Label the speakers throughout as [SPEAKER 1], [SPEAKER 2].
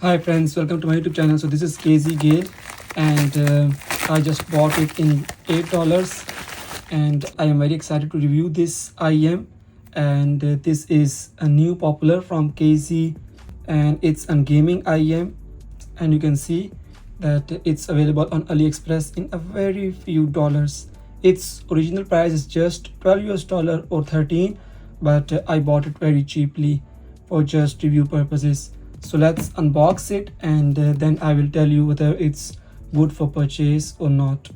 [SPEAKER 1] Hi friends, welcome to my YouTube channel. So this is Gale, and I just bought it in $8, and I am very excited to review this IEM. And this is a new popular from KZ, and it's a gaming IEM, and you can see that it's available on AliExpress in a very few dollars. Its original price is just $12 or 13, but I bought it very cheaply for just review purposes. So let's unbox it, and then I will tell you whether it's good for purchase or not.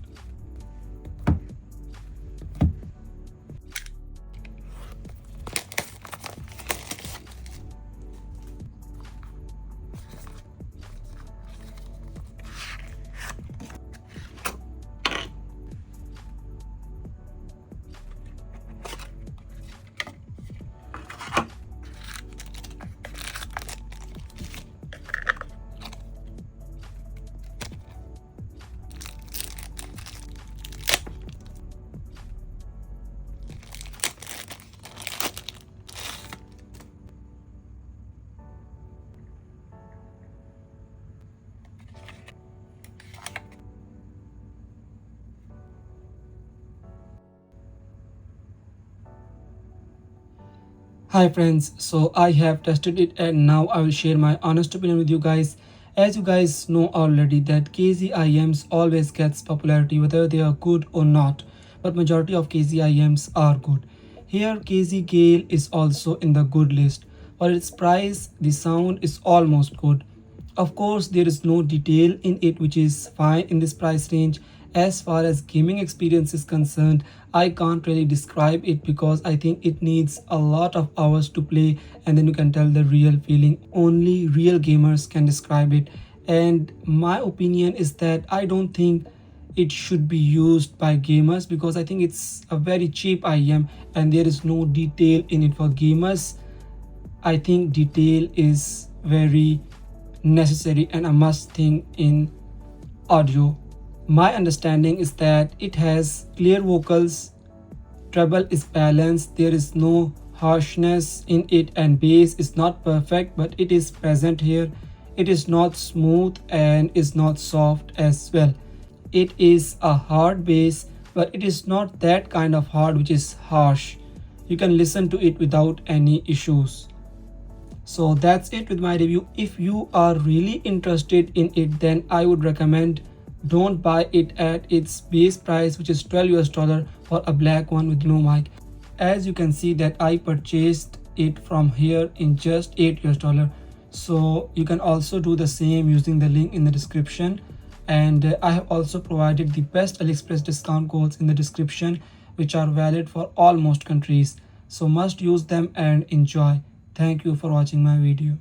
[SPEAKER 1] Hi friends, so I have tested it and now I will share my honest opinion with you guys. As you guys know already that KZ IEMs always gets popularity whether they are good or not, but majority of KZ IEMs are good. Here KZ Gale is also in the good list. For its price, the sound is almost good. Of course, there is no detail in it, which is fine in this price range. As far as gaming experience is concerned, I can't really describe it because I think it needs a lot of hours to play, and then you can tell the real feeling. Only real gamers can describe it. And my opinion is that I don't think it should be used by gamers because I think it's a very cheap IEM and there is no detail in it for gamers. I think detail is very necessary and a must thing in audio. My understanding is that it has clear vocals, treble is balanced, there is no harshness in it, and bass is not perfect but it is present here. It is not smooth and is not soft as well. It is a hard bass, but it is not that kind of hard which is harsh. You can listen to it without any issues. So that's it with my review. If you are really interested in it, then I would recommend don't buy it at its base price, which is $12 for a black one with no mic. As you can see that I purchased it from here in just $8. So you can also do the same using the link in the description, and I have also provided the best AliExpress discount codes in the description, which are valid for all most countries. So must use them and enjoy. Thank you for watching my video.